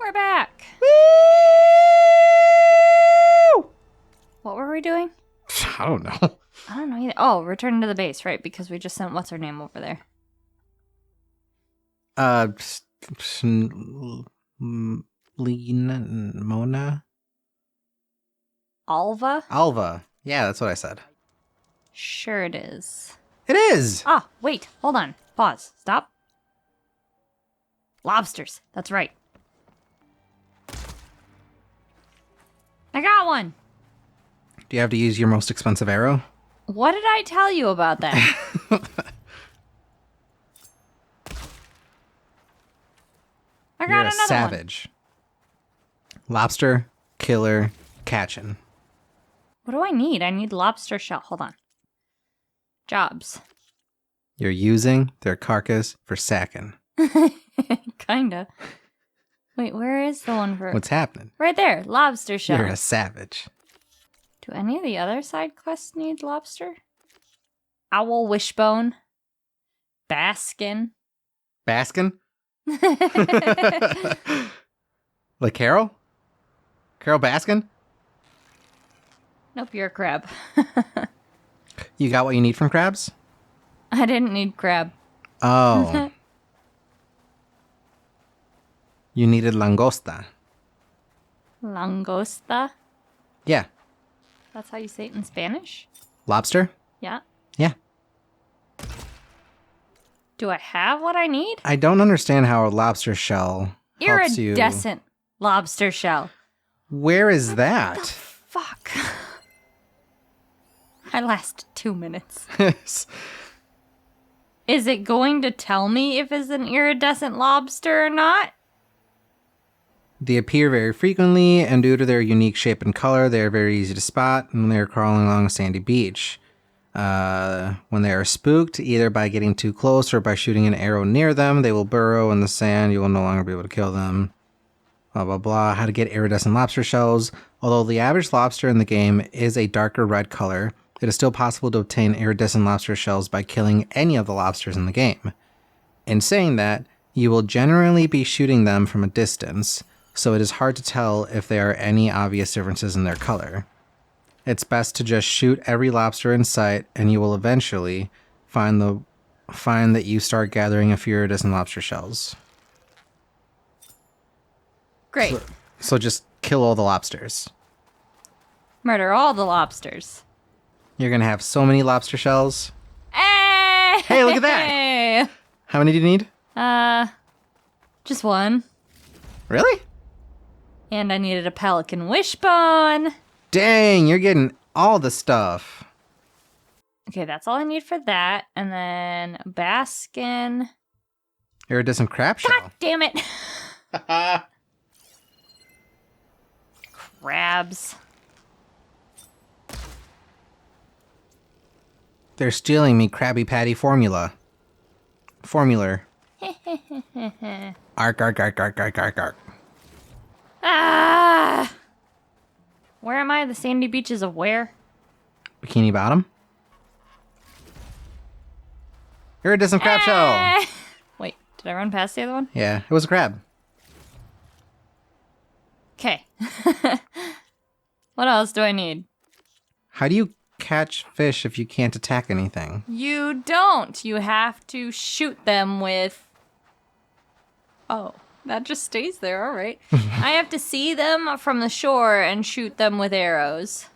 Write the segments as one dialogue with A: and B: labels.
A: We're back.
B: Woo!
A: What were we doing?
B: I don't know.
A: I don't know either. Oh, returning to the base, right? Because we just sent what's her name over there.
B: Mona?
A: Alva?
B: Alva. Yeah, that's what I said.
A: Sure it is.
B: It is!
A: Ah, wait. Hold on. Pause. Stop. Lobsters. That's right. I got one.
B: Do you have to use your most expensive arrow?
A: What did I tell you about that? I got
B: You're a
A: another
B: savage. Lobster, killer, catchin'.
A: one. What do I need? I need lobster shell. Hold on. Jobs.
B: You're using their carcass for sacking.
A: Kinda. Wait, where is the one for...
B: What's happening?
A: Right there. Lobster shell.
B: You're a savage.
A: Do any of the other side quests need lobster? Owl wishbone. Baskin.
B: Baskin? Like Carol? Carol Baskin?
A: Nope, you're a crab.
B: You got what you need from crabs?
A: I didn't need crab.
B: Oh. You needed langosta.
A: Langosta?
B: Yeah.
A: That's how you say it in Spanish?
B: Lobster?
A: Yeah.
B: Yeah.
A: Do I have what I need?
B: I don't understand how a lobster shell helps you.
A: Iridescent lobster shell.
B: Where is that?
A: Fuck. I lasted 2 minutes. Is it going to tell me if it's an iridescent lobster or not?
B: They appear very frequently, and due to their unique shape and color, they are very easy to spot when they are crawling along a sandy beach. When they are spooked, either by getting too close or by shooting an arrow near them, they will burrow in the sand. You will no longer be able to kill them. Blah, blah, blah. How to get iridescent lobster shells. Although the average lobster in the game is a darker red color, it is still possible to obtain iridescent lobster shells by killing any of the lobsters in the game. In saying that, you will generally be shooting them from a distance, so it is hard to tell if there are any obvious differences in their color. It's best to just shoot every lobster in sight, and you will eventually find that you start gathering a few iridescent lobster shells.
A: Great.
B: So just kill all the lobsters.
A: Murder all the lobsters.
B: You're gonna have so many lobster shells.
A: Hey!
B: Hey, look at that! How many do you need?
A: Just one.
B: Really?
A: And I needed a pelican wishbone.
B: Dang, you're getting all the stuff.
A: Okay, that's all I need for that. And then Baskin.
B: Iridescent crab shell.
A: God damn it. Crabs.
B: They're stealing me Krabby Patty formula. Formular. Ark, ark, ark, ark, ark, ark, ark.
A: Ah! Where am I? The sandy beaches of where?
B: Bikini Bottom. Iridescent crab shell.
A: Wait, did I run past the other one?
B: Yeah, it was a crab.
A: Okay. What else do I need?
B: How do you catch fish if you can't attack anything?
A: You don't. You have to shoot them with... Oh, that just stays there. All right. I have to see them from the shore and shoot them with arrows.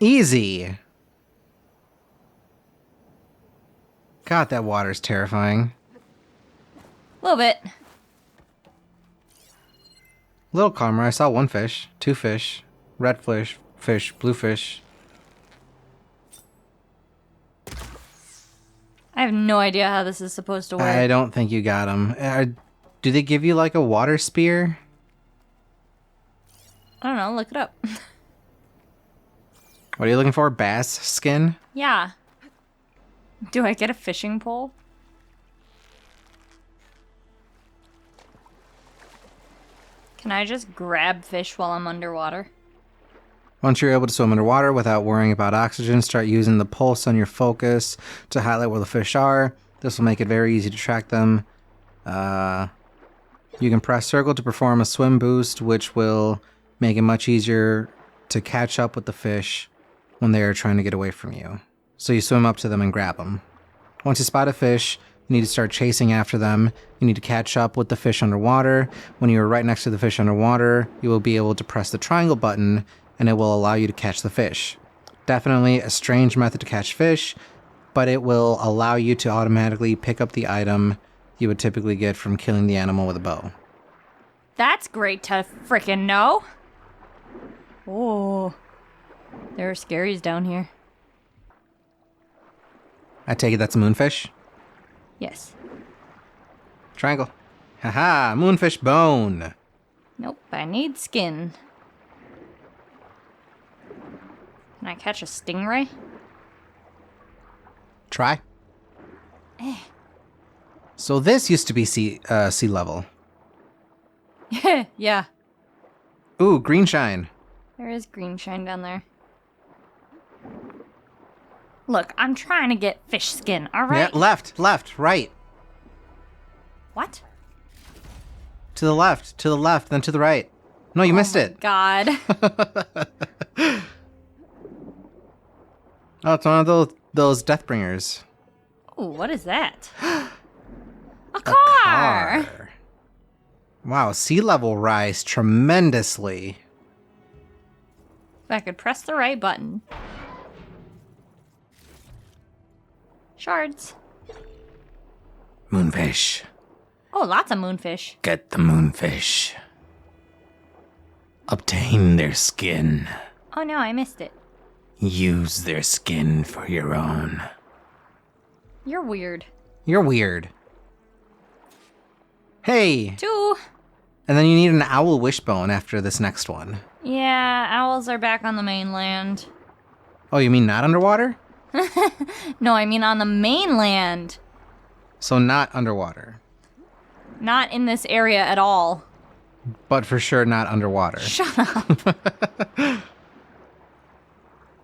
B: Easy. God, that water's terrifying.
A: A little bit.
B: A little calmer. I saw one fish, two fish, red fish, blue fish.
A: I have no idea how this is supposed to work.
B: I don't think you got them. Do they give you like a water spear?
A: I don't know. Look it up.
B: What are you looking for? Bass skin?
A: Yeah. Do I get a fishing pole? Can I just grab fish while I'm underwater?
B: Once you're able to swim underwater without worrying about oxygen, start using the pulse on your focus to highlight where the fish are. This will make it very easy to track them. You can press circle to perform a swim boost, which will make it much easier to catch up with the fish when they are trying to get away from you. So you swim up to them and grab them. Once you spot a fish, you need to start chasing after them. You need to catch up with the fish underwater. When you are right next to the fish underwater, you will be able to press the triangle button and it will allow you to catch the fish. Definitely a strange method to catch fish, but it will allow you to automatically pick up the item you would typically get from killing the animal with a bow.
A: That's great to frickin' know. Oh, there are scaries down here.
B: I take it that's a moonfish?
A: Yes.
B: Triangle. Haha, moonfish bone.
A: Nope, I need skin. Can I catch a stingray?
B: Try.
A: Eh.
B: So this used to be sea level.
A: Yeah,
B: Ooh, green shine.
A: there is green shine down there. Look, I'm trying to get fish skin, alright?
B: Yeah, left, right.
A: What?
B: To the left, then to the right. No, you missed it.
A: God.
B: Oh, it's one of those Deathbringers.
A: Ooh, what is that? A car!
B: Wow, sea level rise tremendously.
A: If I could press the right button. Shards.
B: Moonfish.
A: Oh, lots of moonfish.
B: Get the moonfish. Obtain their skin.
A: Oh no, I missed it.
B: Use their skin for your own.
A: You're weird.
B: You're weird. Hey!
A: 2.
B: And then you need an owl wishbone after this next one.
A: Yeah, owls are back on the mainland.
B: Oh, you mean not underwater?
A: No, I mean on the mainland.
B: So not underwater.
A: Not in this area at all.
B: But for sure not underwater.
A: Shut up.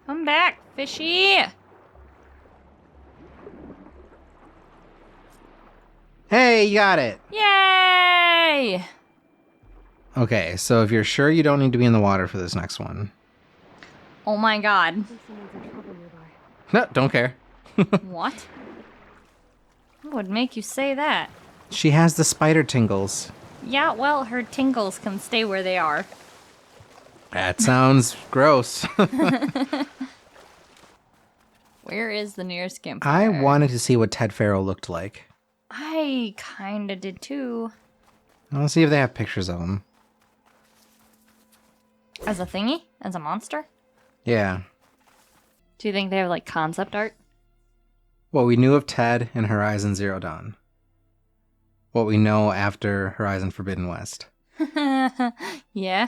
A: Come back, fishy.
B: Hey, you got it!
A: Yay!
B: Okay, so if you're sure you don't need to be in the water for this next one.
A: Oh my god.
B: No, don't care.
A: What? What would make you say that?
B: She has the spider tingles.
A: Yeah, well, her tingles can stay where they are.
B: That sounds gross.
A: Where is the nearest
B: I
A: campfire?
B: wanted to see what Ted Farrow looked like.
A: I kinda did too.
B: Let's see if they have pictures of him.
A: As a thingy? As a monster?
B: Yeah.
A: Do you think they have like concept art?
B: What we knew of Ted in Horizon Zero Dawn. What we know after Horizon Forbidden West.
A: Yeah.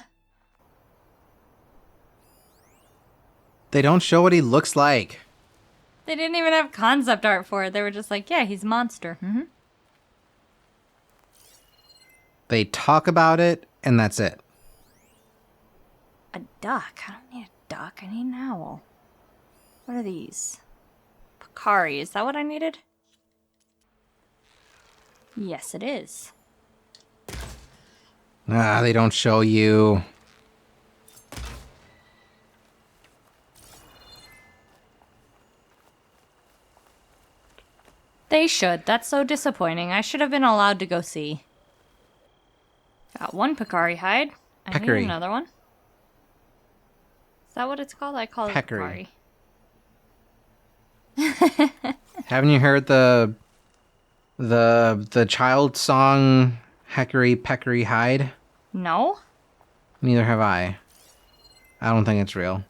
B: They don't show what he looks like.
A: They didn't even have concept art for it. They were just like, yeah, he's a monster. Mm-hmm.
B: They talk about it, and that's it.
A: A duck? I don't need a duck. I need an owl. What are these? Pakari. Is that what I needed? Yes, it is.
B: Ah, they don't show you.
A: They should. That's so disappointing. I should have been allowed to go see. Got one Pakari hide. I
B: Peccary.
A: need another one. Is that what it's called? I call it
B: Peccary.
A: Pakari.
B: Haven't you heard the child song Hickory Peccary Hide?
A: No?
B: Neither have I. I don't think it's real.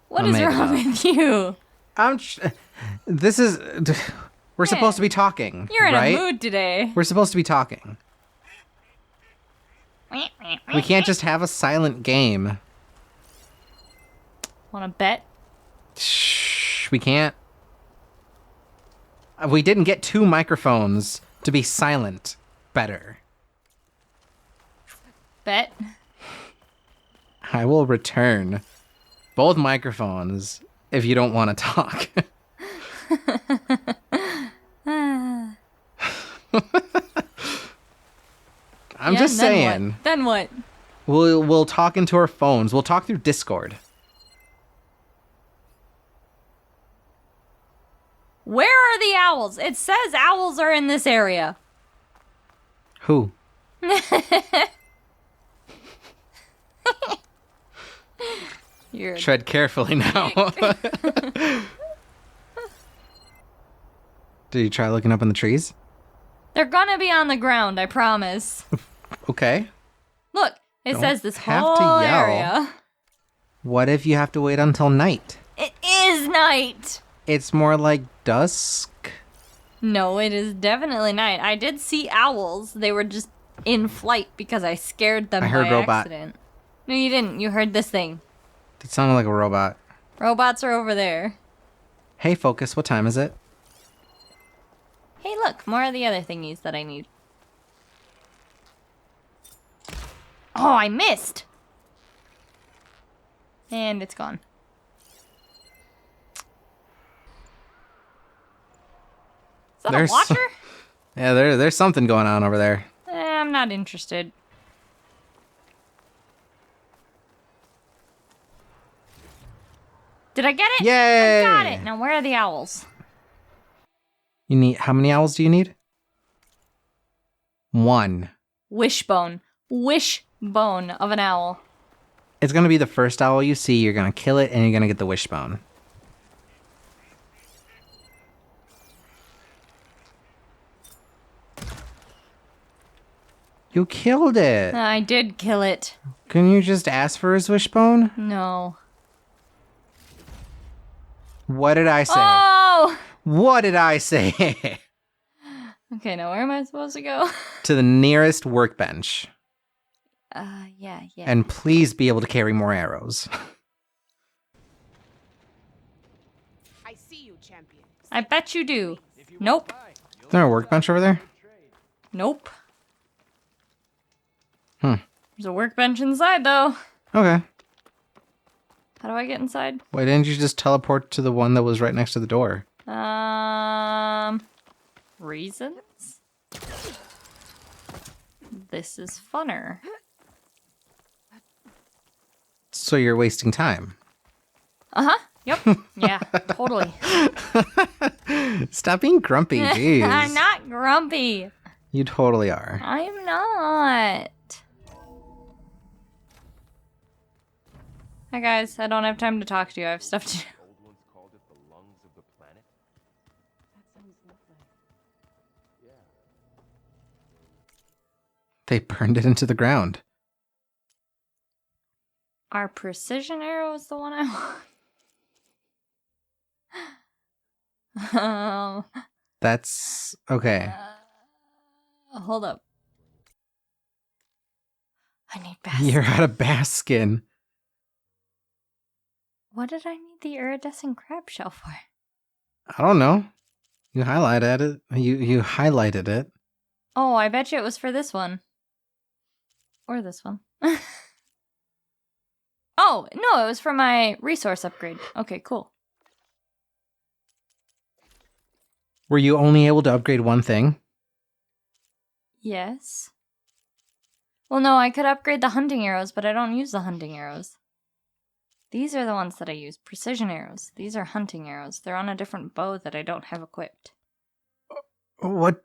A: What
B: I
A: is
B: made it
A: wrong
B: up.
A: with you?
B: This is. We're supposed to be talking.
A: You're in
B: right?
A: a mood today.
B: We're supposed to be talking. We can't just have a silent game.
A: Wanna bet?
B: Shh, we can't. We didn't get 2 microphones to be silent better.
A: Bet?
B: I will return both microphones if you don't want to talk. I'm
A: Yeah,
B: just
A: and then
B: saying.
A: what? Then what?
B: We'll talk into our phones. We'll talk through Discord.
A: Where are the owls? It says owls are in this area.
B: Who?
A: You're
B: Tread carefully now. Did you try looking up in the trees?
A: They're gonna be on the ground, I promise.
B: Okay.
A: Look, it
B: Don't
A: says this
B: have to
A: whole
B: yell.
A: area.
B: What if you have to wait until night?
A: It is night.
B: It's more like dusk.
A: No, it is definitely night. I did see owls. They were just in flight because I scared them
B: I heard
A: by
B: robot.
A: accident. No, you didn't. You heard this thing.
B: It sounded like a robot.
A: Robots are over there.
B: Hey, Focus, what time is it?
A: Hey, look, more of the other thingies that I need. Oh, I missed! And it's gone. Is that
B: There's-
A: a watcher?
B: Yeah, there's something going on over there.
A: I'm not interested. Did I get it?
B: Yay!
A: I got it! Now where are the owls?
B: You need how many owls do you need? 1.
A: Wishbone. Wishbone of an owl.
B: It's gonna be the first owl you see. You're gonna kill it, and you're gonna get the wishbone. You killed it.
A: I did kill it.
B: Can you just ask for his wishbone?
A: No.
B: What did I say?
A: Oh!
B: What did I say?
A: Okay, now where am I supposed to go?
B: To the nearest workbench.
A: Yeah.
B: And please be able to carry more arrows.
C: I see you, champion.
A: I bet you do. Nope.
B: Is there a workbench over there?
A: Nope.
B: Hmm.
A: There's a workbench inside, though.
B: Okay.
A: How do I get inside?
B: Why didn't you just teleport to the one that was right next to the door?
A: Reasons? This is funner.
B: So you're wasting time.
A: Uh-huh. Yep. Yeah, totally.
B: Stop being grumpy, jeez.
A: I'm not grumpy.
B: You totally are.
A: I'm not. Hi guys, I don't have time to talk to you. I have stuff to do.
D: Old ones called it the lungs of the planet.
C: That sounds lovely.
B: They burned it into the ground.
A: Our precision arrow is the one I want.
B: That's okay.
A: Hold up. I need bass.
B: You're out of bass skin.
A: What did I need the iridescent crab shell for?
B: I don't know. You highlighted it. You highlighted it.
A: Oh, I bet you it was for this one. Or this one. Oh, no, it was for my resource upgrade. Okay, cool.
B: Were you only able to upgrade one thing?
A: Yes. Well, no, I could upgrade the hunting arrows, but I don't use the hunting arrows. These are the ones that I use. Precision arrows. These are hunting arrows. They're on a different bow that I don't have equipped.
B: What?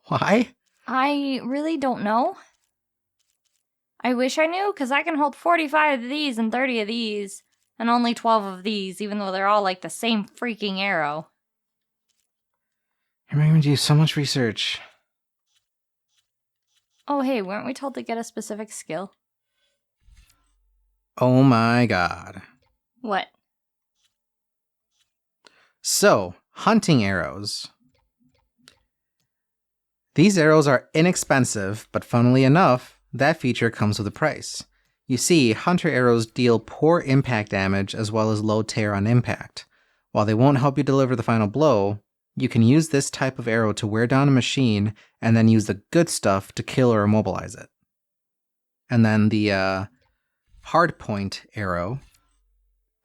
B: Why?
A: I really don't know. I wish I knew, because I can hold 45 of these and 30 of these, and only 12 of these, even though they're all like the same freaking arrow.
B: You're making me do so much research.
A: Oh, hey, weren't we told to get a specific skill?
B: Oh my god.
A: What?
B: So, hunting arrows. These arrows are inexpensive, but funnily enough, that feature comes with a price. You see, hunter arrows deal poor impact damage as well as low tear on impact. While they won't help you deliver the final blow, you can use this type of arrow to wear down a machine and then use the good stuff to kill or immobilize it. And then the hardpoint arrow,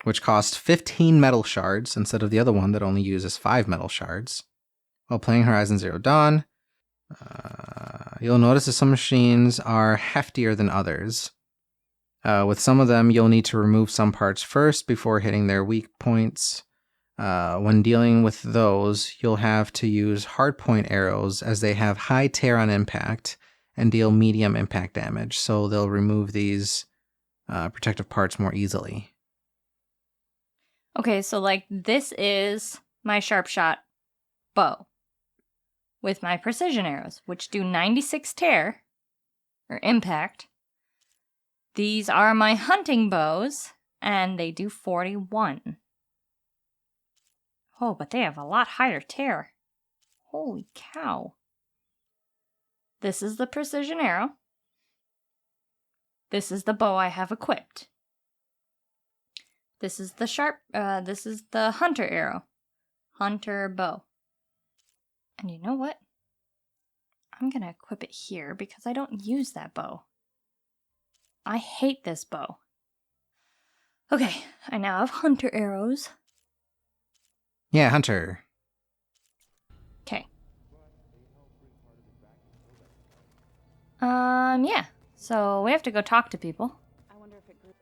B: which costs 15 metal shards instead of the other one that only uses 5 metal shards. While playing Horizon Zero Dawn, You'll notice that some machines are heftier than others. With some of them, you'll need to remove some parts first before hitting their weak points. When dealing with those, you'll have to use hardpoint arrows as they have high tear on impact and deal medium impact damage, so they'll remove these protective parts more easily.
A: Okay, so like this is my sharp shot bow with my precision arrows, which do 96 tear or impact. These are my hunting bows, and they do 41. Oh, but they have a lot higher tear. Holy cow. This is the precision arrow. This is the bow I have equipped. This is the this is the hunter arrow. Hunter bow. And you know what? I'm gonna equip it here because I don't use that bow. I hate this bow. Okay, I now have hunter arrows.
B: Yeah, Hunter.
A: Okay. Yeah. So we have to go talk to people.
C: I wonder if it grew.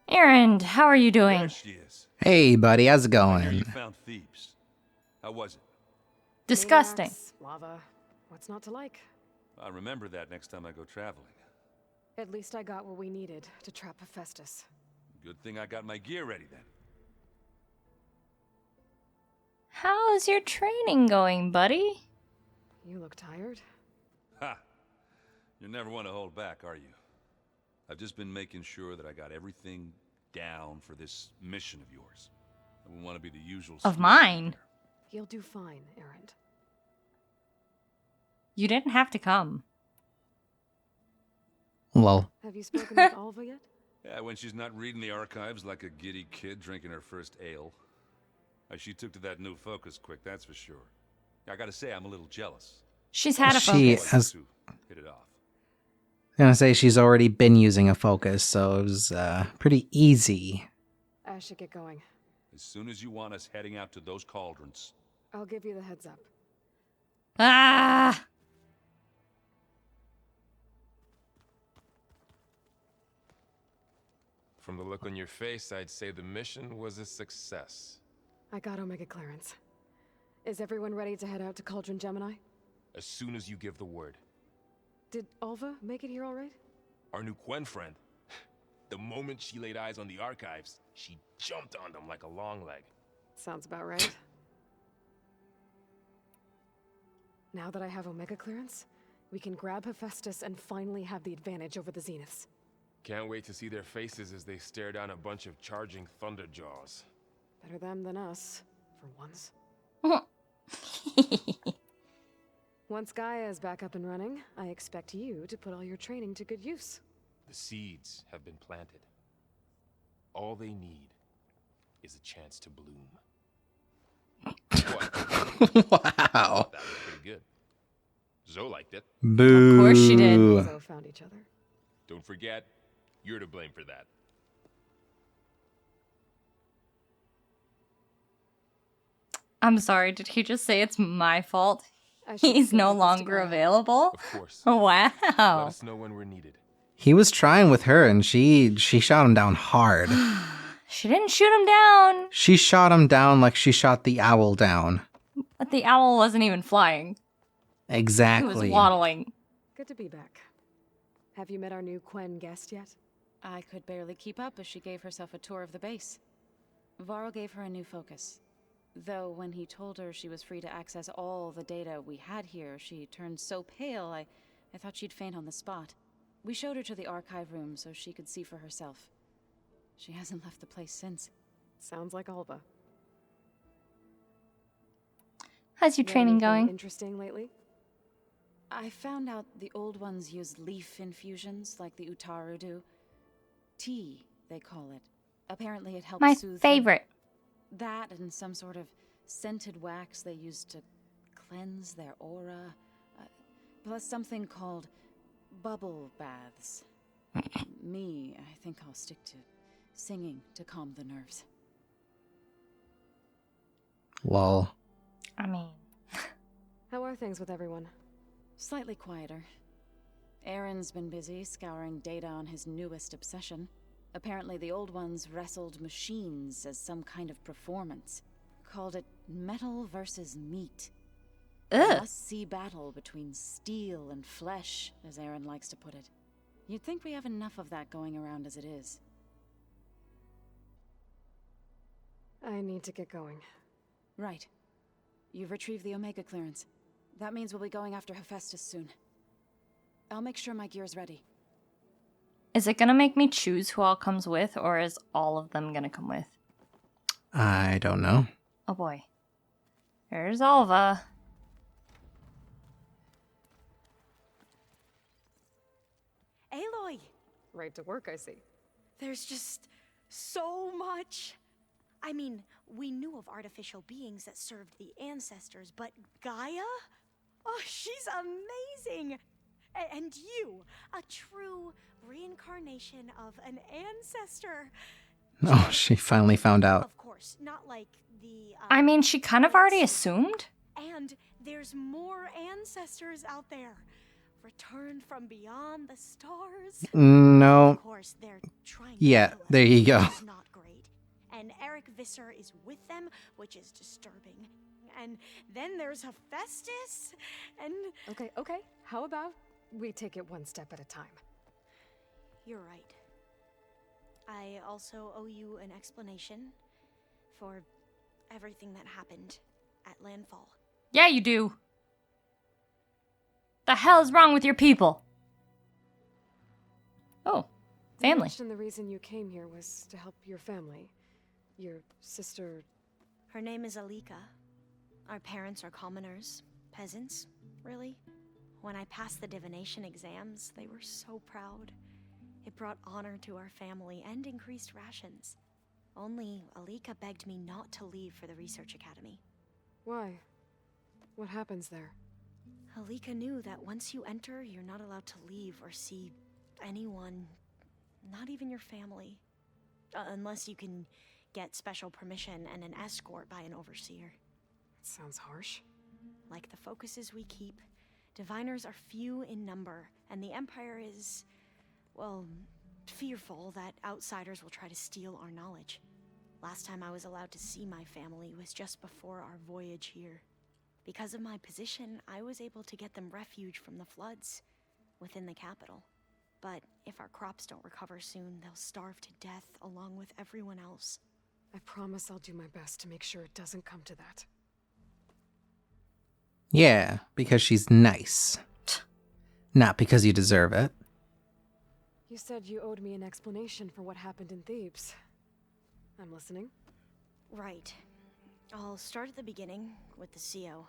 A: Aaron, how are you doing?
E: There she is.
B: Hey, buddy, how's it
E: I hear you
B: going?
E: found Thebes. How was it?
A: Disgusting.
C: Maniacs, lava. What's not to like?
E: I'll remember that next time I go traveling.
C: At least I got what we needed to trap Hephaestus.
E: Good thing I got my gear ready then.
A: How's your training going, buddy?
C: You look tired.
E: Ha! You never want to hold back, are you? I've just been making sure that I got everything down for this mission of yours. I wouldn't want to be the usual...
A: Of
E: sleuth
A: mine?
E: here.
C: You'll do fine, Erend.
A: You didn't have to come.
B: Lol.
C: Have you spoken with Alva yet?
E: Yeah, when she's not reading the archives like a giddy kid drinking her first ale. She took to that new focus quick, that's for sure. I gotta say, I'm a little jealous.
A: She's had a
B: She
A: focus.
B: has-
E: To hit it off.
B: Gonna say she's already been using a focus, so it was pretty easy.
C: I should get going.
E: As soon as you want us heading out to those cauldrons.
C: I'll give you the heads up.
A: Ah!
D: From the look on your face, I'd say the mission was a success.
C: I got Omega clearance. Is everyone ready to head out to Cauldron Gemini?
D: As soon as you give the word.
C: Did Alva make it here all right?
D: Our new Quen friend. The moment she laid eyes on the archives, she jumped on them like a long leg.
C: Sounds about right. Now that I have Omega clearance, we can grab Hephaestus and finally have the advantage over the Zeniths.
D: Can't wait to see their faces as they stare down a bunch of charging Thunderjaws.
C: Better them than us, for once. Once Gaia is back up and running, I expect you to put all your training to good use.
D: The seeds have been planted. All they need is a chance to bloom. What?
B: Wow.
D: That was pretty good. Zoe liked it.
B: Boo.
A: Of course she did.
C: So found each other.
D: Don't forget, you're to blame for that.
A: I'm sorry, did he just say it's my fault?
C: I should
A: He's
C: still
A: no
C: put this
A: longer
C: together.
A: available?
D: Of course. Let
A: Wow.
D: us know when we're needed.
B: He was trying with her, and she shot him down hard.
A: She didn't shoot him down,
B: She shot him down like she shot the owl down.
A: but the owl wasn't even flying. He was
B: Exactly.
A: waddling.
C: Good to be back. Have you met our new Quen guest yet?
F: I could barely keep up as she gave herself a tour of the base. Varl gave her a new focus. Though when he told her she was free to access all the data we had here, she turned so pale I thought she'd faint on the spot. We showed her to the archive room so she could see for herself. She hasn't left the place since.
C: Sounds like Alva.
A: How's your
C: Learned
A: training
C: anything
A: going?
C: Interesting lately?
F: I found out the old ones use leaf infusions like the Utaru do. Tea, they call it. Apparently it helps
A: My
F: soothe them.
A: favorite.
F: That and some sort of scented wax they use to cleanse their aura. Plus something called bubble baths. Me, I think I'll stick to singing to calm the nerves.
B: Lol.
A: I mean,
C: How are things with everyone?
F: Slightly quieter. Aaron's been busy scouring data on his newest obsession. Apparently the old ones wrestled machines as some kind of performance. Called it metal versus meat. A
A: Ugh.
F: must-see battle between steel and flesh, as Aaron likes to put it. You'd think we have enough of that going around as it is.
C: I need to get going.
F: Right. You've retrieved the Omega clearance. That means we'll be going after Hephaestus soon. I'll make sure my gear's ready.
A: Is it gonna make me choose who all comes with, or is all of them gonna come with?
B: I don't know.
A: Oh boy. There's Alva.
G: Aloy,
C: Right to work, I see.
G: there's just so much. I mean, we knew of artificial beings that served the ancestors, but Gaia? Oh, she's amazing! And you, a true reincarnation of an ancestor.
B: Oh, she finally found out.
G: Of course, not like the.
A: I mean, she kind of already assumed.
G: And there's more ancestors out there, returned from beyond the stars.
B: No.
G: Of course, they're trying.
B: Yeah,
G: to kill us,
B: there you go.
G: which is not great. And Eric Visser is with them, which is disturbing. And then there's Hephaestus, and
C: Okay. How about we take it one step at a time?
G: you're right. I also owe you an explanation for everything that happened at Landfall.
A: Yeah, you do. The hell is wrong with your people? Oh,
C: You
A: family.
C: mentioned the reason you came here was to help your family. Your sister.
G: Her name is Alika. Our parents are commoners, peasants, really. When I passed the divination exams, they were so proud. It brought honor to our family and increased rations. Only Alika begged me not to leave for the research academy.
C: Why? What happens there?
G: Alika knew that once you enter, you're not allowed to leave or see anyone, not even your family. Unless you can get special permission and an escort by an overseer.
C: It sounds harsh.
G: Like the focuses we keep, diviners are few in number, and the Empire is, well, fearful that outsiders will try to steal our knowledge. Last time I was allowed to see my family was just before our voyage here. Because of my position, I was able to get them refuge from the floods within the capital. But if our crops don't recover soon, they'll starve to death along with everyone else.
C: I promise I'll do my best to make sure it doesn't come to that.
B: Yeah, because she's nice. Not because you deserve it.
C: You said you owed me an explanation for what happened in Thebes. I'm listening.
G: Right. I'll start at the beginning with the CO.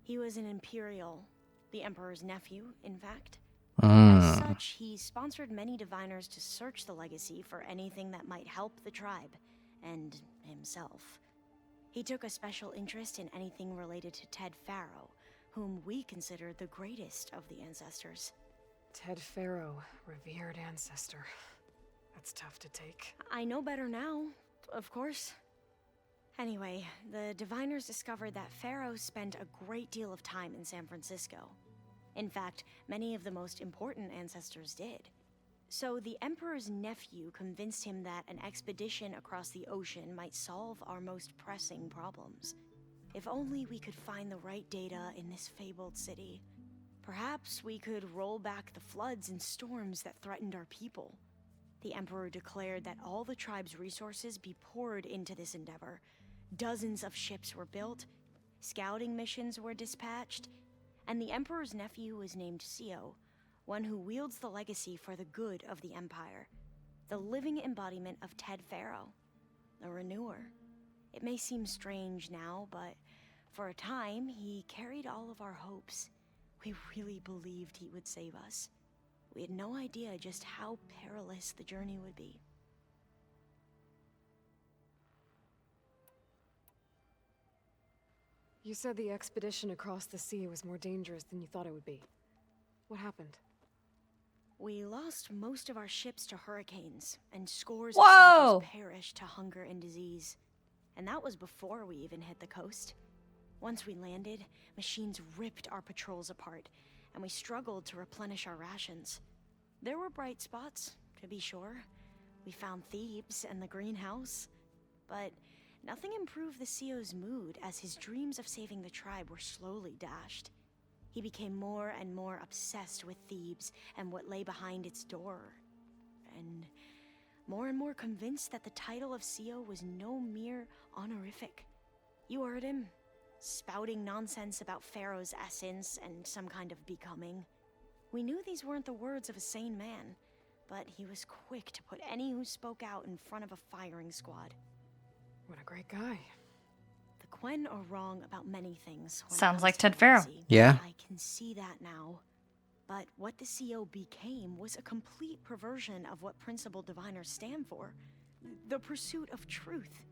G: He was an Imperial, the Emperor's nephew, in fact. As such, he sponsored many diviners to search the legacy for anything that might help the tribe, and himself. He took a special interest in anything related to Ted Faro, whom we consider the greatest of the ancestors.
C: Ted Faro, revered ancestor. That's tough to take.
G: I know better now, of course. Anyway, the diviners discovered that Pharaoh spent a great deal of time in San Francisco. In fact, many of the most important ancestors did. So the Emperor's nephew convinced him that an expedition across the ocean might solve our most pressing problems. If only we could find the right data in this fabled city. Perhaps we could roll back the floods and storms that threatened our people. The Emperor declared that all the tribe's resources be poured into this endeavor. Dozens of ships were built, scouting missions were dispatched, and the Emperor's nephew was named Sio, one who wields the legacy for the good of the Empire, the living embodiment of Ted Faro, the Renewer. It may seem strange now, but for a time, he carried all of our hopes. We really believed he would save us. We had no idea just how perilous the journey would be.
C: You said the expedition across the sea was more dangerous than you thought it would be. What happened?
G: We lost most of our ships to hurricanes, and scores
A: Whoa!
G: of soldiers perished to hunger and disease. And that was before we even hit the coast. Once we landed, machines ripped our patrols apart, and we struggled to replenish our rations. There were bright spots, to be sure. We found Thebes and the greenhouse, but nothing improved the CO's mood as his dreams of saving the tribe were slowly dashed. He became more and more obsessed with Thebes and what lay behind its door, and more convinced that the title of CO was no mere honorific. You heard him, spouting nonsense about Pharaoh's essence and some kind of becoming. We knew these weren't the words of a sane man, but he was quick to put any who spoke out in front of a firing squad.
C: What a great guy.
G: The Quen are wrong about many things. when it
A: Sounds
G: comes
A: like
G: to
A: Ted Faro.
G: legacy.
B: Yeah.
G: I can see that now. But what the CO became was a complete perversion of what principal diviners stand for. The pursuit of truth.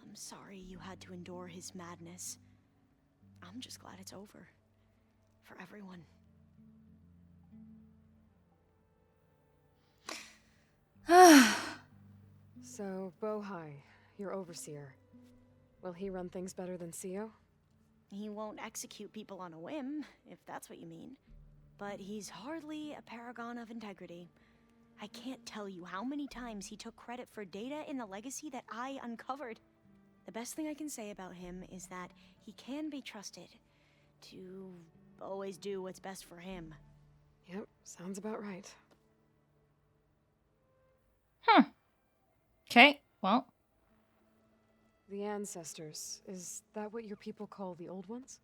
G: I'm sorry you had to endure his madness. I'm just glad it's over. For everyone.
C: So, Bohai, your overseer. Will he run things better than CO?
G: He won't execute people on a whim, if that's what you mean. But he's hardly a paragon of integrity. I can't tell you how many times he took credit for data in the legacy that I uncovered. The best thing I can say about him is that he can be trusted to always do what's best for him.
C: Yep, sounds about right.
A: Okay, well,
C: The ancestors, is that what your people call the old ones?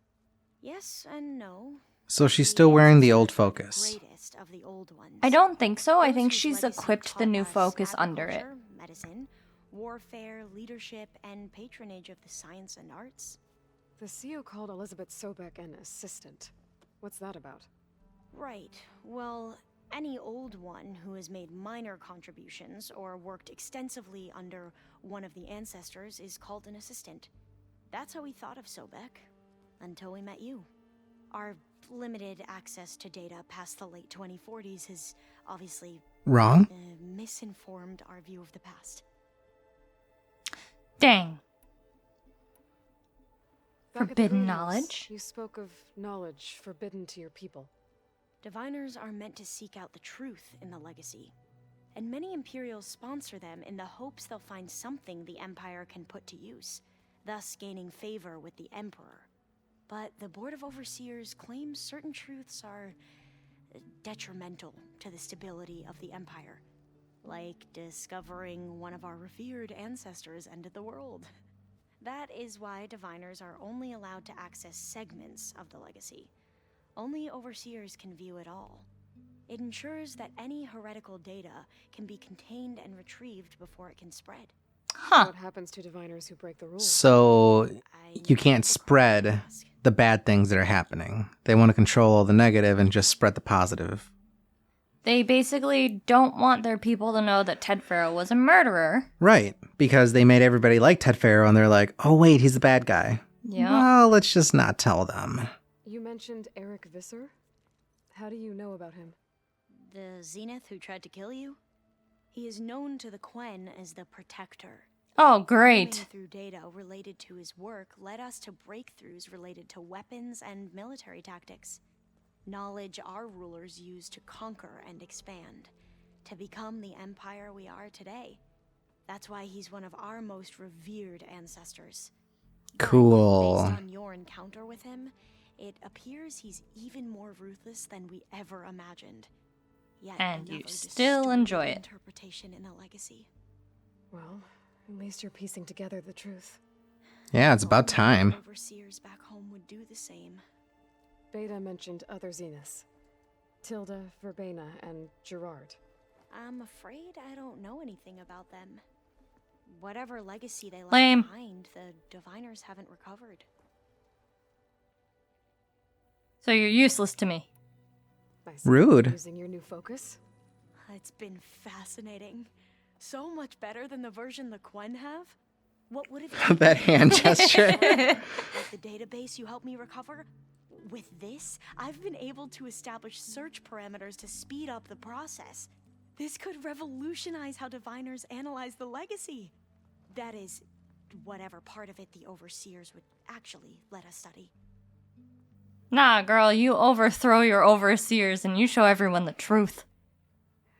G: Yes and no.
B: So she's still wearing the old
G: ancestors are
B: focus.
G: Greatest of the old ones.
A: I don't think so. I
G: Those
A: think
G: whose
A: she's
G: legacy
A: equipped the
G: taught
A: new
G: us
A: focus under it.
G: agriculture, medicine, warfare, leadership, and patronage of the science and arts.
C: The CO called Elizabeth Sobek an assistant. What's that about?
G: Right. Well, any old one who has made minor contributions or worked extensively under one of the ancestors is called an assistant. That's how we thought of Sobek, until we met you. Our limited access to data past the late 2040s has obviously
B: Wrong?
G: misinformed our view of the past.
A: Dang.
C: Back at the
A: Forbidden
C: greenhouse,
A: knowledge?
C: You spoke of knowledge forbidden to your people.
G: Diviners are meant to seek out the truth in the legacy, and many Imperials sponsor them in the hopes they'll find something the Empire can put to use, thus gaining favor with the Emperor. But the Board of Overseers claims certain truths are detrimental to the stability of the Empire, like discovering one of our revered ancestors ended the world. That is why Diviners are only allowed to access segments of the legacy. Only Overseers can view it all. It ensures that any heretical data can be contained and retrieved before it can spread.
A: Huh.
C: What happens to diviners who break the rules?
B: So
G: I
B: you can't spread
G: ask.
B: the bad things that are happening. They want to control all the negative and just spread the positive.
A: They basically don't want their people to know that Ted Faro was a murderer.
B: Right, because they made everybody like Ted Faro and they're like, oh wait, he's the bad guy.
A: Yeah.
B: Well, let's just not tell them.
C: You mentioned Eric Visser? How do you know about him?
G: The Zenith who tried to kill you? He is known to the Quen as the Protector.
A: Oh,
G: Coming
A: great.
G: through data related to his work led us to breakthroughs related to weapons and military tactics. Knowledge our rulers used to conquer and expand, to become the empire we are today. That's why he's one of our most revered ancestors. But
B: Cool.
G: based on your encounter with him, it appears he's even more ruthless than we ever imagined. Yet
A: And you
G: another
A: still
G: distorted
A: enjoy it.
G: Interpretation in the legacy.
C: Well, at least you're piecing together the truth.
B: Yeah, it's about
G: All
B: time.
G: Overseers back home would do the same.
C: Beta mentioned other Zeniths. Tilda, Verbena, and Gerard.
G: I'm afraid I don't know anything about them. Whatever legacy they left
A: Lame.
G: behind, the Diviners haven't recovered.
A: So you're useless to me.
C: I see you're
B: Rude.
C: Using your new focus.
G: It's been fascinating. So much better than the version the Quen have. What would it
B: That hand gesture.
G: Like the database you helped me recover? With this, I've been able to establish search parameters to speed up the process. This could revolutionize how diviners analyze the legacy. That is, whatever part of it the overseers would actually let us study.
A: Nah, girl, you overthrow your overseers and you show everyone the truth.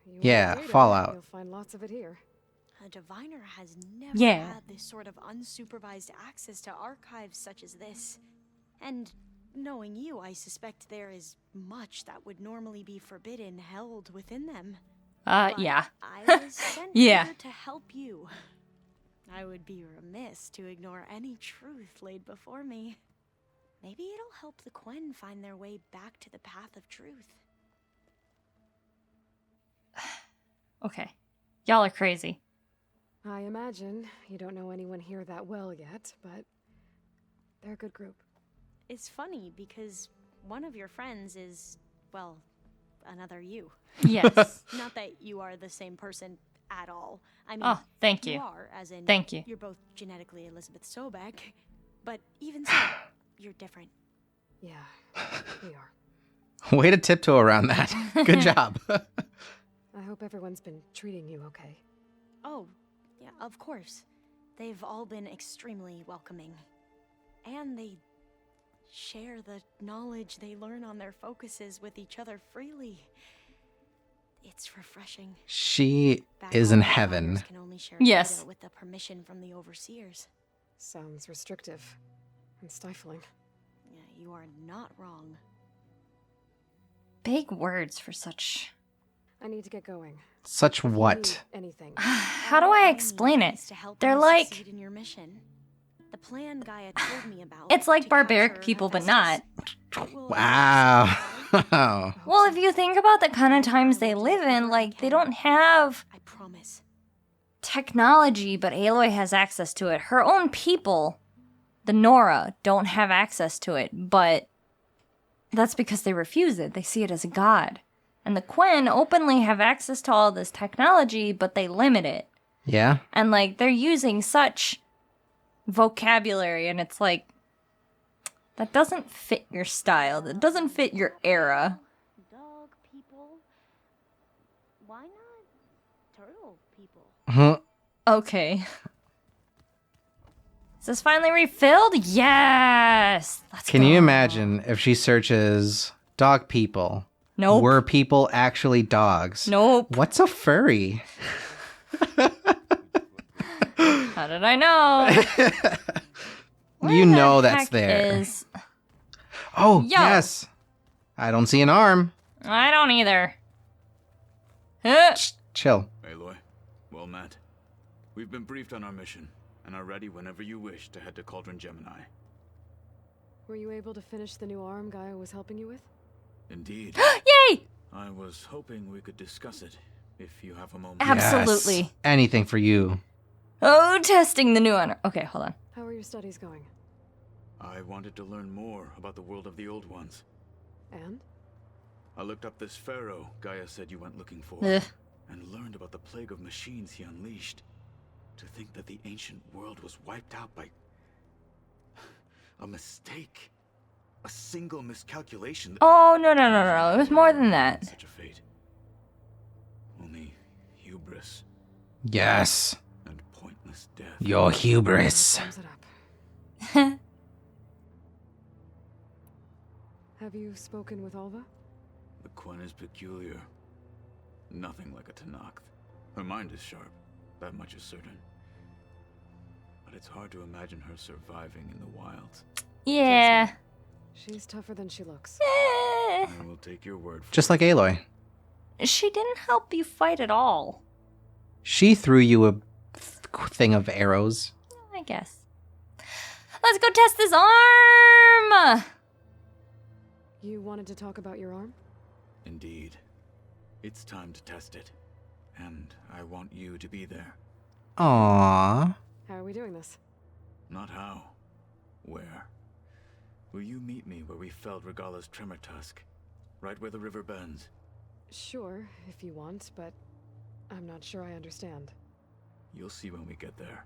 C: You
B: Yeah,
C: want data,
B: Fallout.
C: You'll find lots of it here.
G: A diviner has never
A: Yeah.
G: had this sort of unsupervised access to archives such as this. And knowing you, I suspect there is much that would normally be forbidden held within them. But
A: Yeah.
G: I was sent
A: Yeah.
G: here to help you. I would be remiss to ignore any truth laid before me. Maybe it'll help the Quen find their way back to the path of truth.
A: Okay. Y'all are crazy.
C: I imagine you don't know anyone here that well yet, but they're a good group.
G: It's funny because one of your friends is, well, another you.
A: Yes.
G: Not that you are the same person at all. I mean,
A: Oh, thank
G: you
A: you.
G: are, as in,
A: Thank you.
G: You're both genetically Elizabeth Sobek, but even so, you're different.
C: Yeah, we are.
B: Way to tiptoe around that. Good job.
C: I hope everyone's been treating you okay.
G: Oh, yeah, of course. They've all been extremely welcoming. And they share the knowledge they learn on their focuses with each other freely. It's refreshing.
B: She
G: Back
B: is
G: home,
B: in
G: the
B: heaven.
G: miners can only share
A: Yes.
G: data with the permission from the overseers.
C: Sounds restrictive and stifling.
G: Yeah, you are not wrong.
A: Big words for such.
C: I need to get going.
B: Such
C: If you
B: what?
C: need anything.
A: How do
G: All
A: I
G: need
A: explain it?
G: is to help
A: They're
G: you
A: like-
G: succeed in your mission. The plan Gaia told me about.
A: It's like
G: to
A: barbaric
G: capture
A: people, but
G: Hephaestus,
A: not.
G: will
B: Wow.
A: Well, if you think about the kind of times they live in, like, they don't have
G: I promise.
A: technology, but Aloy has access to it. Her own people, the Nora, don't have access to it, but that's because they refuse it. They see it as a god. And the Quen openly have access to all this technology, but they limit it.
B: Yeah?
A: And, like, they're using such vocabulary, and it's like, that doesn't fit your style. That doesn't fit your era.
G: Dog people. Why not turtle people?
B: Huh?
A: Okay. Is this finally refilled? Yes! Let's
B: Can
A: go.
B: you imagine if she searches dog people?
A: Nope.
B: Were people actually dogs?
A: Nope.
B: What's a furry?
A: How did I know? Where
B: You
A: the
B: know that's
A: heck
B: there.
A: is-
B: Oh,
A: Yo.
B: yes. I don't see an arm.
A: I don't either. Huh?
B: Chill.
H: Aloy, well met. We've been briefed on our mission, and are ready whenever you wish to head to Cauldron Gemini.
C: Were you able to finish the new arm Gaia was helping you with?
H: Indeed.
A: Yay!
H: I was hoping we could discuss it, if you have a moment.
A: Absolutely.
B: Yes. Anything for you.
A: Oh, testing the new honor. Okay, hold on.
C: How are your studies going?
H: I wanted to learn more about the world of the Old Ones.
C: And?
H: I looked up this pharaoh Gaia said you went looking for,
A: Ugh.
H: and learned about the plague of machines he unleashed. To think that the ancient world was wiped out by a mistake. A single miscalculation that
A: Oh, no. It was more than that.
H: such a fate. Only hubris
B: Yes.
H: and pointless death.
B: Your hubris.
C: Sums it up. Have you spoken with Alva?
H: The Quen is peculiar. Nothing like a Tenakth. Her mind is sharp, that much is certain. But it's hard to imagine her surviving in the wilds.
A: Yeah.
C: She's tougher than she looks.
A: Eh.
H: I will take your word for
B: Just
H: it.
B: like Aloy.
A: She didn't help you fight at all,
B: She threw you a thing of arrows.
A: I guess. Let's go test this arm!
C: You wanted to talk about your arm?
H: Indeed. It's time to test it. And I want you to be there.
B: Aww.
C: How are we doing this?
H: Not how. Where? Will you meet me where we felled Regala's tremor tusk? Right where the river bends.
C: Sure, if you want, but I'm not sure I understand.
H: You'll see when we get there.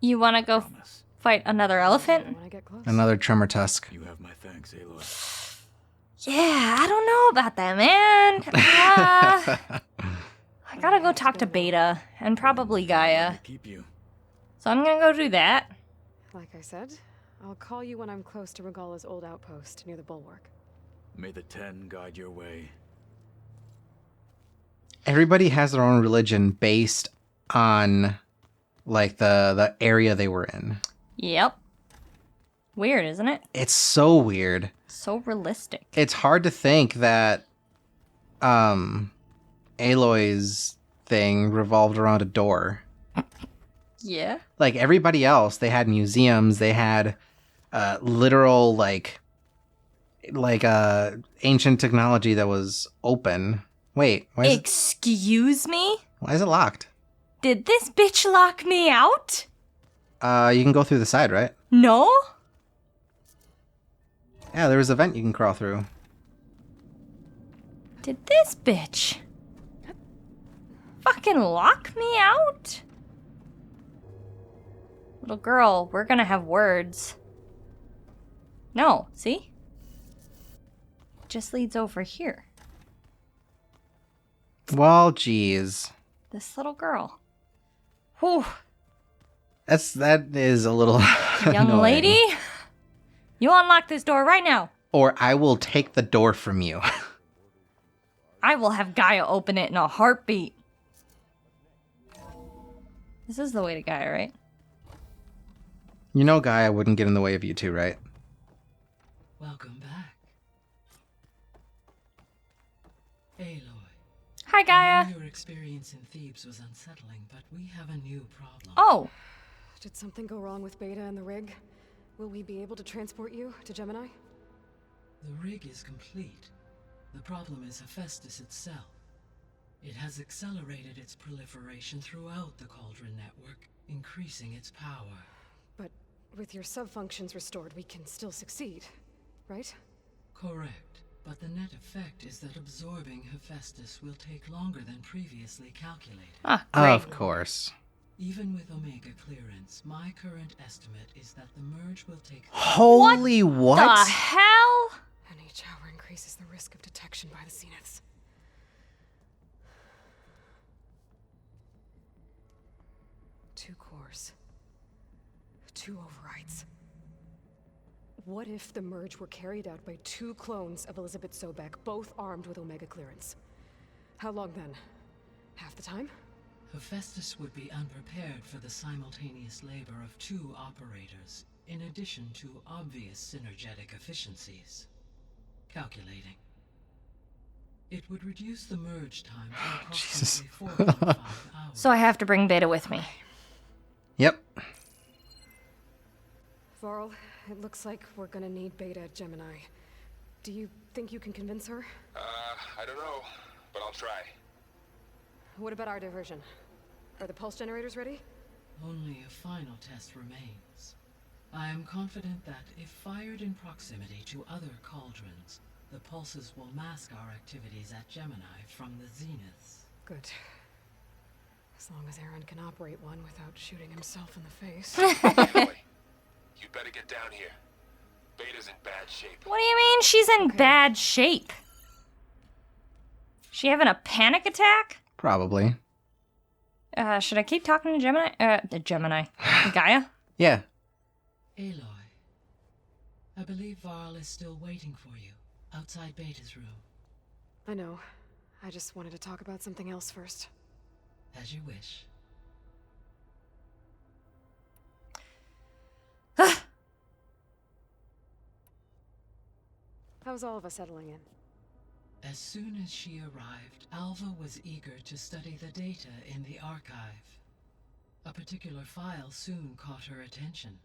A: You wanna go
H: Promise.
A: fight another elephant?
C: When I get close.
B: Another tremor tusk.
H: You have my thanks, Aloy.
A: Yeah, I don't know about that, man. I gotta go talk to Beta and probably Gaia.
H: Keep you.
A: So I'm gonna go do that.
C: Like I said, I'll call you when I'm close to Regala's old outpost near the bulwark.
H: May the Ten guide your way.
B: Everybody has their own religion based on like the area they were in.
A: Yep. Weird, isn't it?
B: It's so weird.
A: So realistic.
B: It's hard to think that Aloy's thing revolved around a door.
A: Yeah.
B: Like everybody else, they had museums, they had literal like ancient technology that was open. Wait,
A: Excuse me?
B: why is it locked?
A: Did this bitch lock me out?
B: You can go through the side, right?
A: No?
B: Yeah, there was a vent you can crawl through.
A: Did this bitch fucking lock me out? Little girl, we're gonna have words. No, see? It just leads over here.
B: Well, geez.
A: This little girl. Whew.
B: That is a little
A: Young
B: annoying.
A: lady, you unlock this door right now.
B: Or I will take the door from you.
A: I will have Gaia open it in a heartbeat. This is the way to Gaia, right?
B: You know Gaia wouldn't get in the way of you two, right?
I: Welcome back. Aloy.
A: Hi,
I: I
A: Gaia.
I: know your experience in Thebes was unsettling, but we have a new problem.
A: Oh,
C: Did something go wrong with Beta and the rig? Will we be able to transport you to Gemini?
I: The rig is complete. The problem is Hephaestus itself. It has accelerated its proliferation throughout the Cauldron network, increasing its power.
C: But with your subfunctions restored, we can still succeed, right?
I: Correct, but the net effect is that absorbing Hephaestus will take longer than previously calculated.
A: ah, great.
B: Of course.
I: Even with Omega clearance, my current estimate is that the merge will take...
B: Holy what?
A: The hell?
C: And each hour increases the risk of detection by the Zeniths. Two cores. Two overrides. What if the merge were carried out by two clones of Elizabeth Sobek, both armed with Omega clearance? How long then? Half the time?
I: Hephaestus would be unprepared for the simultaneous labor of two operators, in addition to obvious synergetic efficiencies. Calculating. It would reduce the merge time to approximately 4.5 hours.
A: So I have to bring Beta with me.
B: Yep.
C: Varl, it looks like we're gonna need Beta at Gemini. Do you think you can convince her?
D: I don't know, but I'll try.
C: What about our diversion? Are the pulse generators ready?
I: Only a final test remains. I am confident that if fired in proximity to other cauldrons, the pulses will mask our activities at Gemini from the zeniths.
C: Good. As long as Aaron can operate one without shooting himself in the face.
D: Boy, you better get down here. Beta's in bad shape.
A: What do you mean she's in bad shape? She having a panic attack?
B: Probably.
A: Should I keep talking to Gemini? Gemini. Gaia?
B: Yeah.
I: Aloy, I believe Varl is still waiting for you, outside Beta's room.
C: I know. I just wanted to talk about something else first.
I: As you wish.
C: How's all of us settling in?
I: As soon as she arrived, Alva was eager to study the data in the archive. A particular file soon caught her attention.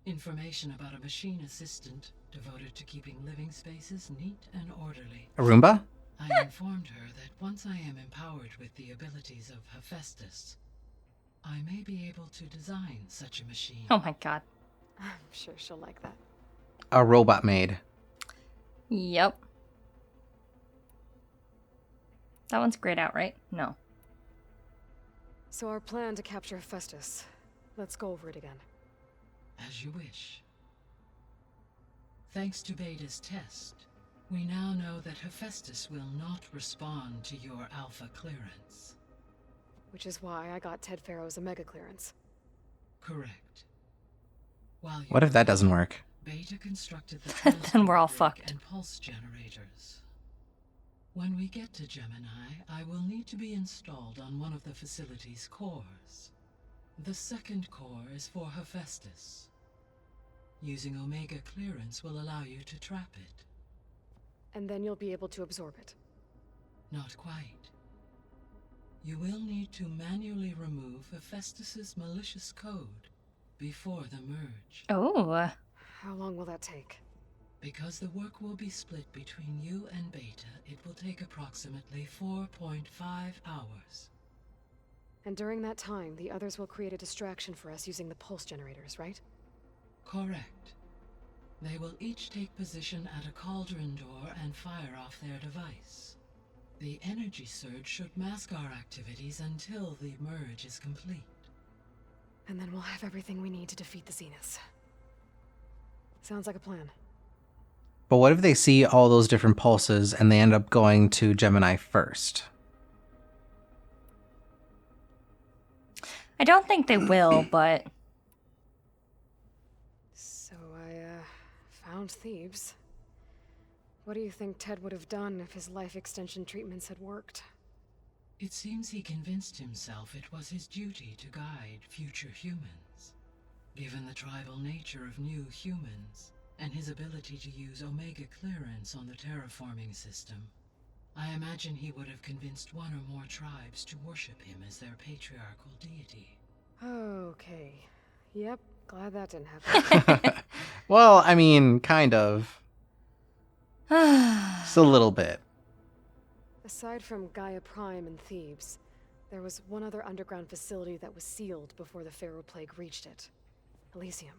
I: Information about a machine assistant devoted to keeping living spaces neat and orderly.
B: A Roomba?
I: I informed her that once I am empowered with the abilities of Hephaestus, I may be able to design such a machine.
A: Oh my god.
C: I'm sure she'll like that.
B: A robot maid.
A: Yep. That one's grayed out, right? No.
C: So our plan to capture Hephaestus. Let's go over it again.
I: As you wish. Thanks to Beta's test, we now know that Hephaestus will not respond to your Alpha clearance.
C: Which is why I got Ted Farrow's Omega clearance.
I: Correct. While you
B: What if
I: were
B: that doesn't work?
I: Beta constructed the
A: Then we're all
I: transport rig
A: fucked.
I: and pulse generators. When we get to Gemini, I will need to be installed on one of the facility's cores. The second core is for Hephaestus. Using Omega clearance will allow you to trap it.
C: And then you'll be able to absorb it.
I: Not quite. You will need to manually remove Hephaestus's malicious code before the merge.
A: Oh.
C: How long will that take?
I: Because the work will be split between you and Beta, it will take approximately 4.5 hours.
C: And during that time, the others will create a distraction for us using the pulse generators, right?
I: Correct. They will each take position at a cauldron door and fire off their device. The energy surge should mask our activities until the merge is complete.
C: And then we'll have everything we need to defeat the Zeniths. Sounds like a plan.
B: But what if they see all those different pulses and they end up going to Gemini first?
A: I don't think they will, but
C: So I found Thebes. What do you think Ted would have done if his life extension treatments had worked?
I: It seems he convinced himself it was his duty to guide future humans. Given the tribal nature of new humans, and his ability to use Omega clearance on the terraforming system, I imagine he would have convinced one or more tribes to worship him as their patriarchal deity.
C: Okay. Yep, glad that didn't happen.
B: Well, I mean, kind of. Just a little bit.
C: Aside from Gaia Prime and Thebes, there was one other underground facility that was sealed before the Pharaoh Plague reached it. Elysium.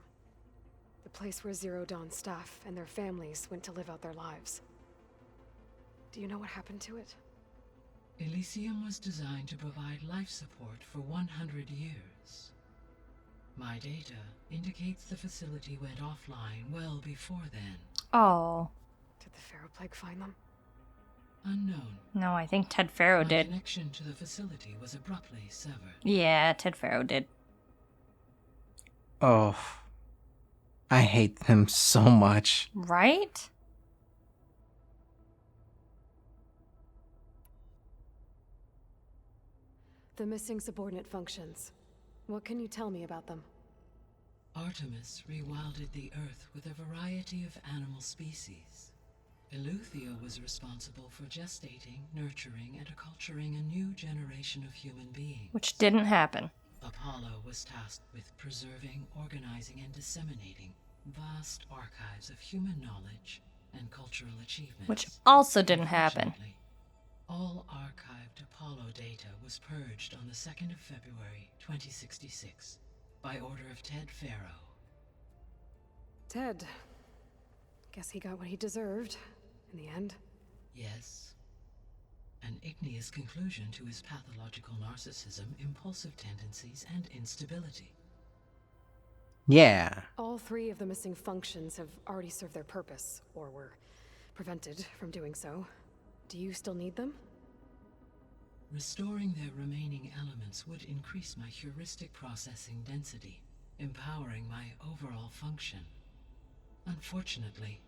C: The place where Zero Dawn staff and their families went to live out their lives. Do you know what happened to it?
I: Elysium was designed to provide life support for 100 years. My data indicates the facility went offline well before then.
A: oh.
C: Did the Pharaoh Plague find them?
I: Unknown.
A: No, I think Ted Faro
I: My
A: did.
I: connection to the facility was abruptly severed.
A: Yeah, Ted Faro did.
B: Oh. I hate him so much.
A: Right?
C: The missing subordinate functions. What can you tell me about them?
I: Artemis rewilded the Earth with a variety of animal species. Eleuthia was responsible for gestating, nurturing, and acculturating a new generation of human beings.
A: Which didn't happen.
I: Apollo was tasked with preserving, organizing, and disseminating vast archives of human knowledge and cultural achievements.
A: Which also didn't happen.
I: Unfortunately, all archived Apollo data was purged on the 2nd of February, 2066, by order of Ted Faro.
C: Ted. Guess he got what he deserved, in the end.
I: Yes. An igneous conclusion to his pathological narcissism, impulsive tendencies, and instability.
B: Yeah.
C: All three of the missing functions have already served their purpose, or were prevented from doing so. Do you still need them?
I: Restoring their remaining elements would increase my heuristic processing density, empowering my overall function. Unfortunately,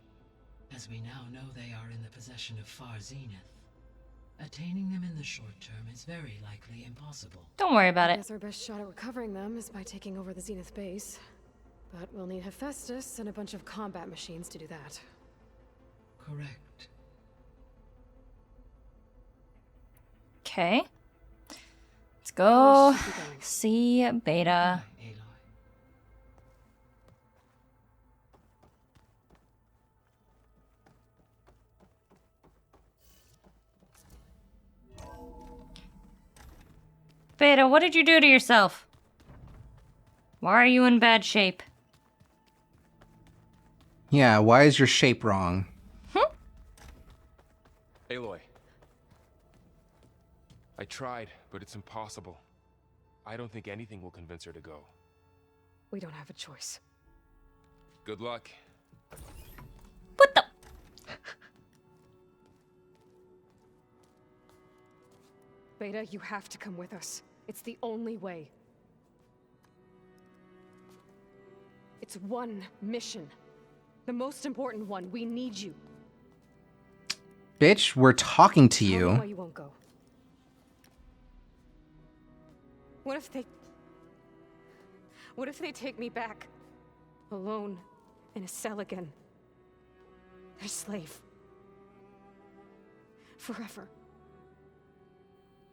I: as we now know they are in the possession of Far Zenith, attaining them in the short term is very likely impossible.
A: Don't worry about
C: I
A: it.
C: guess our best shot at recovering them is by taking over the Zenith base. But we'll need Hephaestus and a bunch of combat machines to do that.
I: Correct.
A: Okay. Let's go
C: Where should we be going?
A: see Beta.
I: Hi, Aloy.
A: Beta, what did you do to yourself? Why are you in bad shape?
B: Yeah, why is your shape wrong?
D: Aloy. I tried, but it's impossible. I don't think anything will convince her to go.
C: We don't have a choice.
D: Good luck.
A: What the?
C: Beta, you have to come with us. It's the only way. It's one mission. The most important one. We need you.
B: Bitch, we're talking to
C: Tell me
B: you.
C: why you won't go. What if they take me back? Alone, in a cell again. Their slave. Forever.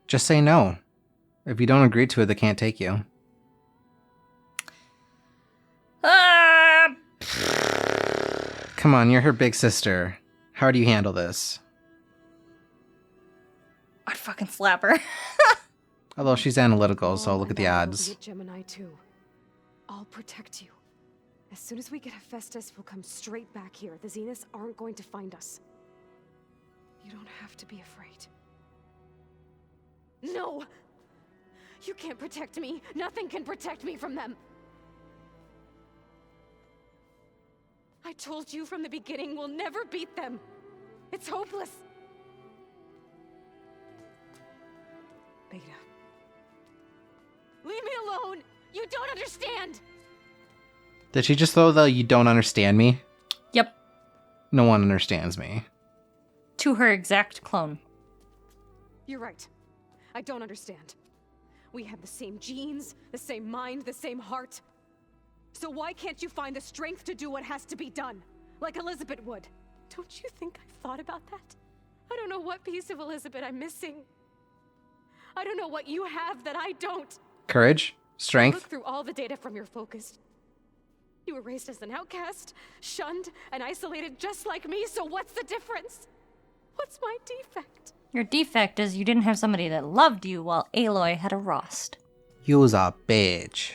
B: Just say no. If you don't agree to it, they can't take you. Come on, you're her big sister. How do you handle this?
A: I'd fucking slap her.
B: Although she's analytical, so
C: All
B: look at the
C: and I will
B: odds.
C: be at Gemini too. I'll protect you. As soon as we get Hephaestus, we'll come straight back here. The Zeniths aren't going to find us. You don't have to be afraid. No! You can't protect me. Nothing can protect me from them. I told you from the beginning, we'll never beat them. It's hopeless. Beta. Leave me alone! You don't understand!
B: Did she just throw the "you don't understand me"?
A: Yep.
B: No one understands me.
A: To her exact clone.
C: You're right. I don't understand. We have the same genes, the same mind, the same heart. So why can't you find the strength to do what has to be done? Like Elizabeth would. Don't you think I've thought about that? I don't know what piece of Elizabeth I'm missing. I don't know what you have that I don't.
B: Courage? Strength?
C: Look through all the data from your focus. You were raised as an outcast, shunned, and isolated just like me, so what's the difference? What's my defect?
A: Your defect is you didn't have somebody that loved you while Aloy had a Rost.
B: You's a bitch.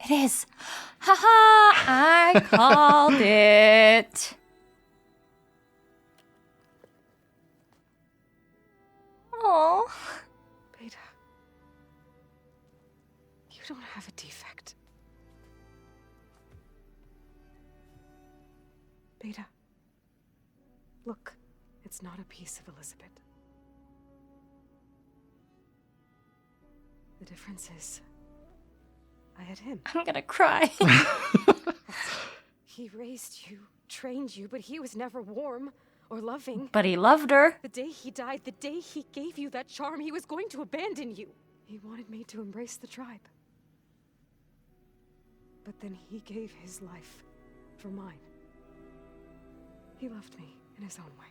A: It is. Haha, I called it. Oh.
C: Beta. You don't have a defect. Beta. Look, it's not a piece of Elizabeth. The difference is, I had him.
A: I'm gonna cry.
C: He raised you, trained you, but he was never warm or loving.
A: But he loved her.
C: The day he died, the day he gave you that charm, he was going to abandon you. He wanted me to embrace the tribe. But then he gave his life for mine. He loved me in his own way.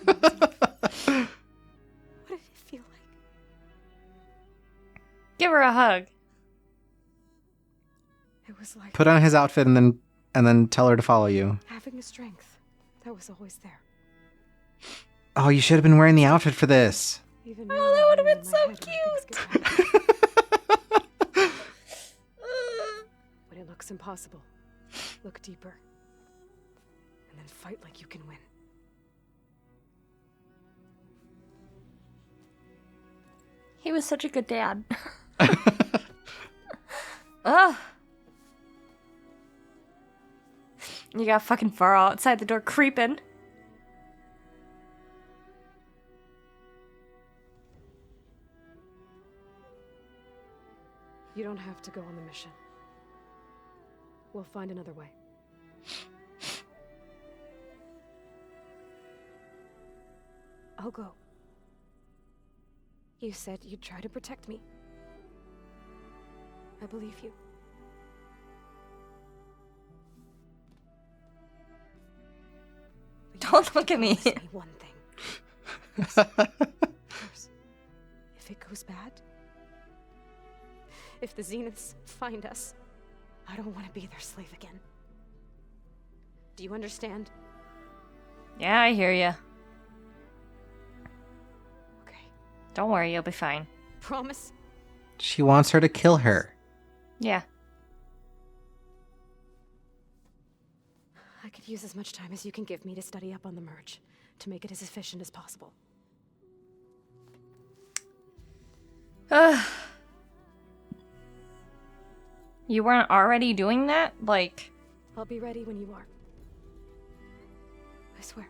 C: What did it feel like?
A: Give her a hug.
C: It was like
B: Put on his outfit and then tell her to follow you.
C: having a strength that was always there.
B: Oh, you should have been wearing the outfit for this.
C: Even
A: Oh,
C: now,
A: that would have
C: I'm
A: been
C: in
A: so
C: my head when things get bad. When it looks impossible, look deeper. And then fight like you can win.
A: He was such a good dad. Ugh. You got fucking far outside the door creeping.
C: You don't have to go on the mission. We'll find another way. I'll go. You said you'd try to protect me. I believe you. But you
A: Don't look at me.
C: promise me one thing. Yes. First, if it goes bad, if the Zeniths find us, I don't want to be their slave again. Do you understand?
A: Yeah, I hear ya.
C: Okay.
A: Don't worry, you'll be fine.
C: Promise?
B: She wants her to kill her.
A: Yeah.
C: I could use as much time as you can give me to study up on the merge, to make it as efficient as possible.
A: You weren't already doing that? Like,
C: I'll be ready when you are. I swear.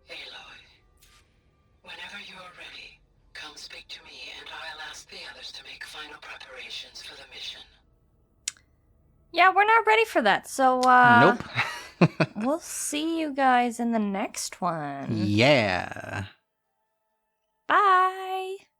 I: Aloy, whenever you're ready, come speak to me and I'll ask the others to make final preparations for the mission.
A: Yeah, we're not ready for that. So,
B: Nope.
A: we'll see you guys in the next one.
B: Yeah.
A: Bye.